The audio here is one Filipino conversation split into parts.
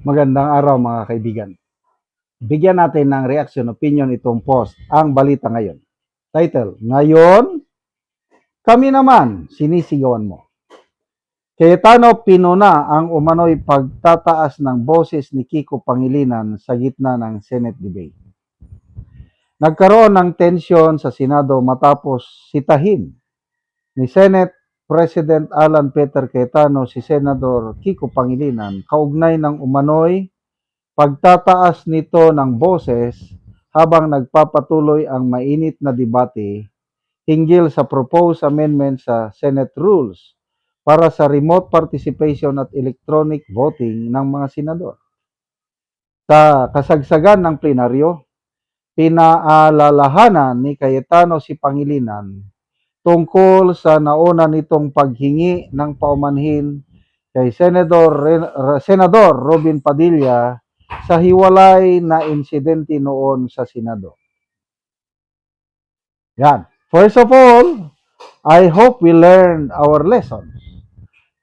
Magandang araw mga kaibigan. Bigyan natin ng reaction opinion itong post, ang balita ngayon. Title, Ngayon, kami naman, sinisigawan mo. Cayetano pinuna ang umano'y pagtataas ng boses ni Kiko Pangilinan sa gitna ng Senate debate. Nagkaroon ng tensyon sa Senado matapos sitahin ni Senate President Alan Peter Cayetano si Senador Kiko Pangilinan kaugnay ng umano'y pagtataas nito ng boses habang nagpapatuloy ang mainit na debate hinggil sa proposed amendment sa Senate Rules para sa remote participation at electronic voting ng mga senador. Sa kasagsagan ng plenaryo, pinaalalahanan ni Cayetano si Pangilinan tungkol sa nauna nitong paghingi ng paumanhin kay Senador Robin Padilla sa hiwalay na insidente noon sa Senado. Yan. First of all, I hope we learned our lesson.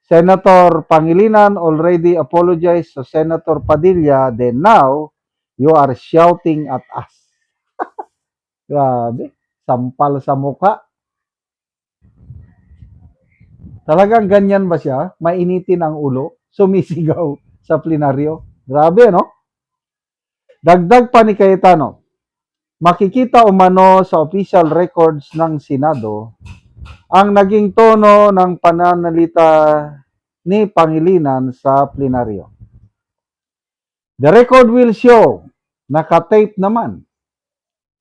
Senator Pangilinan already apologized to Senator Padilla, then now, you are shouting at us. Grabe, sampal sa muka. Talagang ganyan ba siya? Mainitin ang ulo, sumisigaw sa plenaryo. Grabe, no? Dagdag pa ni Cayetano, makikita umano sa official records ng Senado ang naging tono ng pananalita ni Pangilinan sa plenaryo. The record will show, nakatape naman,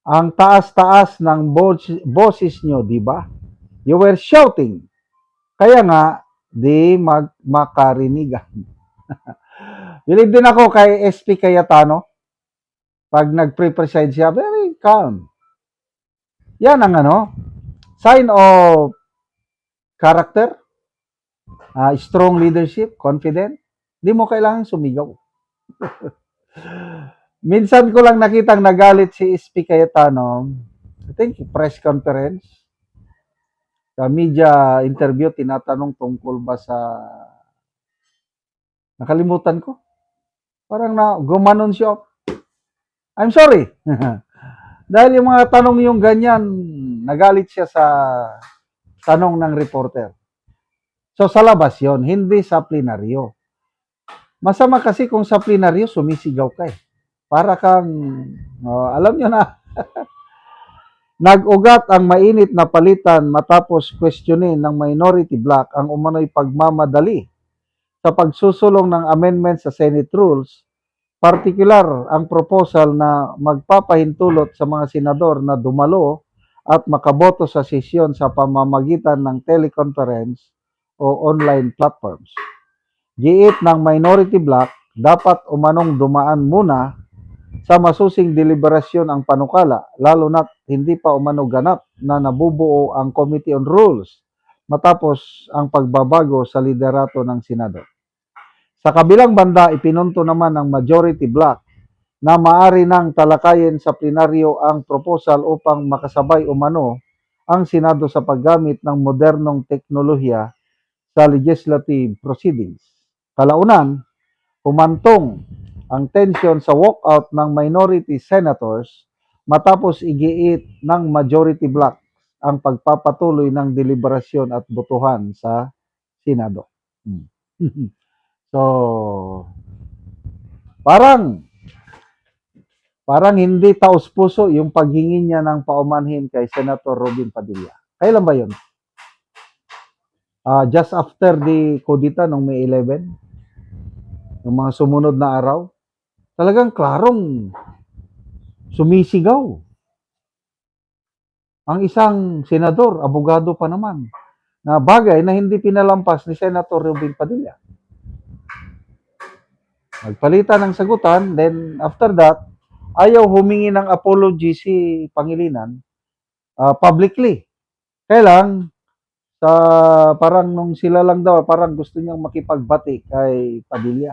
ang taas-taas ng boses nyo, di ba? You were shouting. Kaya nga, di makarinigan. Believe din ako kay SP Cayetano. Pag nag-pre-preside siya, very calm. Yan ang sign of character, strong leadership, confident. Di mo kailangan sumigaw. Minsan ko lang nakitang nagalit si SP Cayetano, I think press conference, sa media interview, tinatanong tungkol ba sa, nakalimutan ko, parang gumanon siya, I'm sorry. Dahil yung mga tanong yung ganyan, nagalit siya sa tanong ng reporter. So sa labas yon, hindi sa plenaryo. Masama kasi kung sa plenaryo sumisigaw ka eh. Para kang, alam nyo na, nag-ugat ang mainit na palitan matapos questionin ng minority bloc ang umano'y pagmamadali sa pagsusulong ng amendment sa Senate Rules, partikular ang proposal na magpapahintulot sa mga senador na dumalo at makaboto sa sesyon sa pamamagitan ng teleconference o online platforms. Giit ng minority bloc, dapat umanong dumaan muna sa masusing deliberasyon ang panukala, lalo na't hindi pa umano ganap na nabubuo ang Committee on Rules matapos ang pagbabago sa liderato ng Senado. Sa kabilang banda, ipinunto naman ng majority bloc na maaari nang talakayin sa plenaryo ang proposal upang makasabay umano ang Senado sa paggamit ng modernong teknolohiya sa legislative proceedings. Kalaunan, humantong ang tensyon sa walkout ng minority senators matapos igiit ng majority bloc ang pagpapatuloy ng deliberasyon at botohan sa Senado. So, parang hindi taos-puso yung paghingi niya ng paumanhin kay Senator Robin Padilla. Kailan ba yun? Just after the kudita noong May 11, yung mga sumunod na araw, talagang klarong sumisigaw. Ang isang senador, abogado pa naman, na bagay na hindi pinalampas ni Senator Robin Padilla. Nagpalitan ng sagutan, then after that, ayaw humingi ng apology si Pangilinan publicly. Kailang, parang nung sila lang daw, parang gusto niyang makipagbati kay Padilla.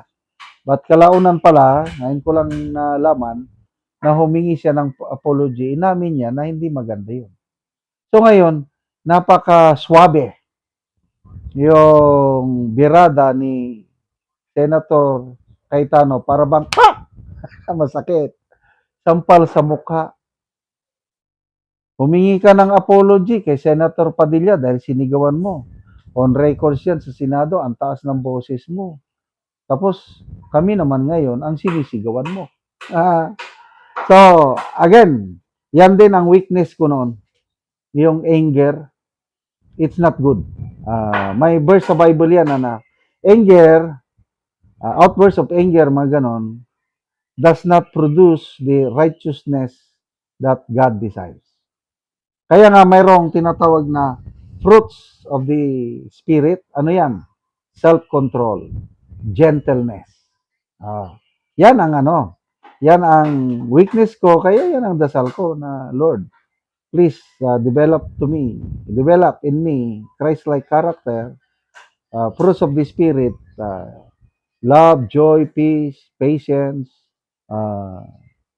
But kalaunan pala, ngayon ko lang nalaman, na humingi siya ng apology, inamin niya na hindi maganda yun. So ngayon, napaka-swabe yung birada ni Senator Cayetano, para bang, pak! Masakit. Sampal sa mukha. Humingi ka ng apology kay Senator Padilla dahil sinigawan mo. On records yan sa Senado, ang taas ng boses mo. Tapos, kami naman ngayon, ang sinisigawan mo. Ah, so, again, yan din ang weakness ko noon. Yung anger, it's not good. May verse sa Bible yan na anger, outburst of anger, mga ganon, does not produce the righteousness that God desires. Kaya nga mayroong tinatawag na fruits of the Spirit. Ano yan? Self-control, gentleness. Yan ang yan ang weakness ko, kaya yan ang dasal ko na Lord, please develop in me Christ-like character, fruits of the Spirit, love, joy, peace, patience, uh,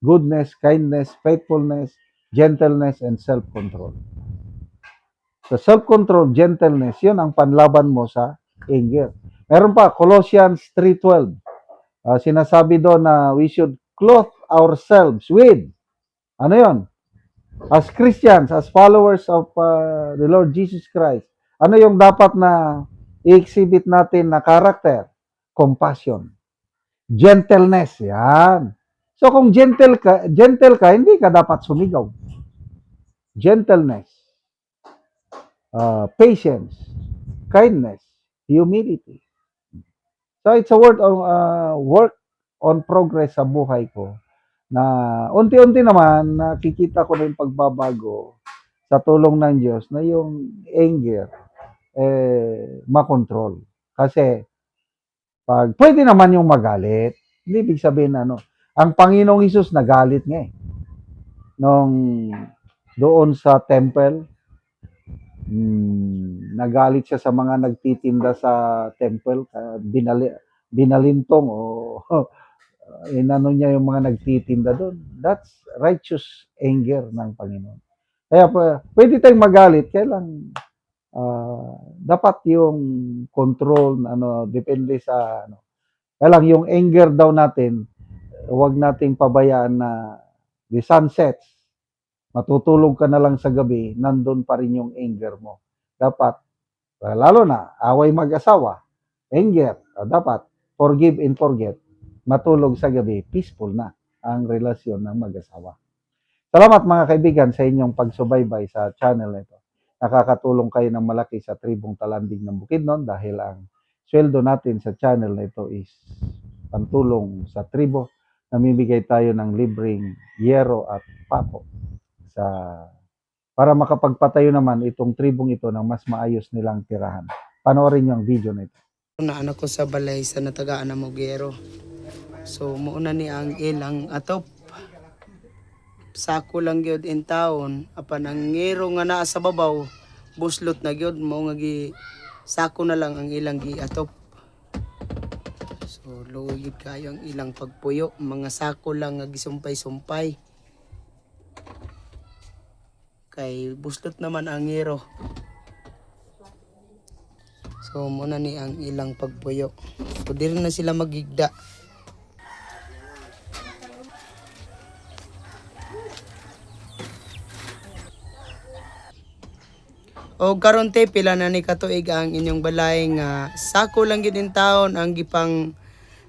goodness, kindness, faithfulness, gentleness, and self-control. So self-control, gentleness, yun ang panlaban mo sa anger. Meron pa, Colossians 3:12. Sinasabi doon na we should clothe ourselves with, ano yun? As Christians, as followers of the Lord Jesus Christ, ano yung dapat na i-exhibit natin na character? Compassion. Gentleness, yan. So kung gentle ka, hindi ka dapat sumigaw. Gentleness, patience, kindness, humility. So it's a word of work on progress sa buhay ko na unti-unti naman nakikita ko na yung pagbabago sa tulong ng Diyos na yung anger makontrol. Kasi pag pwede naman yung magalit, hindi ibig sabihin ang Panginoong Hesus nagalit nga nung doon sa temple, nagalit siya sa mga nagtitinda sa temple, binalintong o inano niya yung mga nagtitinda doon. That's righteous anger ng Panginoon. Kaya pwede tayong magalit, kailang dapat yung control, depende sa kailang yung anger daw natin, huwag nating pabayaan na the sun sets, matutulog ka na lang sa gabi, nandun pa rin yung anger mo. Dapat, lalo na, away mag-asawa, anger, dapat, forgive and forget, matulog sa gabi, peaceful na ang relasyon ng mag-asawa. Salamat mga kaibigan sa inyong pagsubaybay sa channel nito. Nakakatulong kayo ng malaki sa tribong Talanding ng Bukidnon dahil ang sweldo natin sa channel na ito is pantulong sa tribo. Namimigay tayo ng libreng yero at pako para makapagpatayo naman itong tribong ito ng mas maayos nilang tirahan. Panoorin niyo ang video na ito. Anak ko sa balay sa natagaan na Mogero. So muuna ni ang ilang atop. Sako lang gyud in town, apan ang ngero nga naa sa babaw, buslot na gyud mo nga sako na lang ang ilang giatop. So luoy gyud kayo ang ilang pagpuyo, mga sako lang nga gisumpay-sumpay. Kay buslot naman ang ngero. So muna ni ang ilang pagpuyo. So diri na sila magigda. O karon te pila na ni katuig ang inyong balay nga sako lang gyud in taon ang gipang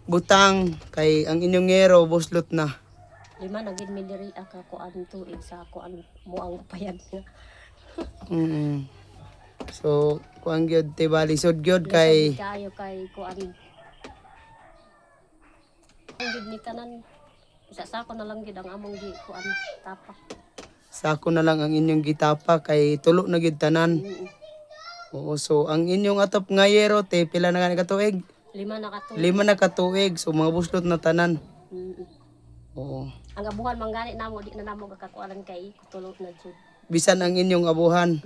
butang kay ang inyong ngero buslot na. 5 na gid mi diri ka kuan tuig sa kuan mo ang payag niya. So kuan gyud te balisod gyud kay kayo kay kuan. Ang gid ni tanan isa sako na lang gid ang among gi kuan tapa. sako na lang ang inyong gitapa kay tulo na gid tanan. Oo, so ang inyong atop nga yero te pila na gani katuig? 5 na katuig. 5 na katuig, so mga buslot na tanan. Oo. Ang abuhan manggali namo di na namo gakakuanan kay tulog na jud. Bisan ang inyong abuhan.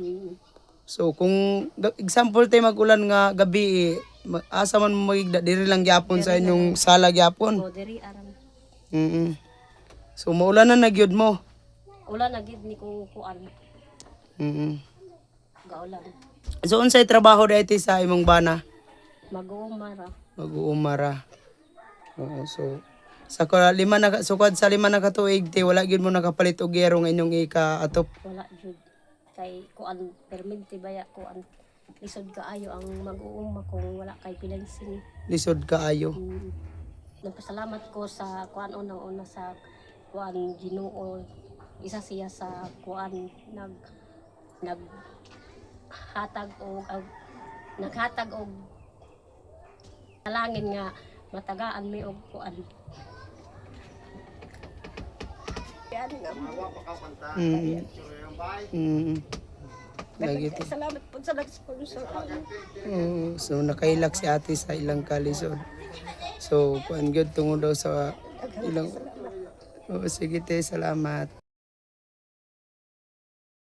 So kung example tay magulan nga gabi asa man mo magigda diri lang gyapon sa inyong sala gyapon. O diri aram. So maulan na gyud mo. Ulan na gid ni kung kuan. Gaulan. So unsay trabaho dayto sa imong bana? Mag-uumara. Mag-uumara. Oo, so sa sukad sa 5 na katuig te wala gyud mo nakapalit og yero nga inyong ika-atop. Wala jud. Kay kuan perminti baya kuan. Lisod kaayo ang mag-uuma kung wala kay financing. Lisod kaayo. Nagpasalamat ko sa kuan unang-una sa kuan Ginoo. Isa siya sa kuan naghatag og talangin nga matagaan mi og kuan. Yan nga. Mm. Mm. Lagi to. Salamat po sa nag-sponsor. So nakailak si ate sa ilang kalisod. So kuan gyud tungod daw sa ilang. Oo, sige te, salamat.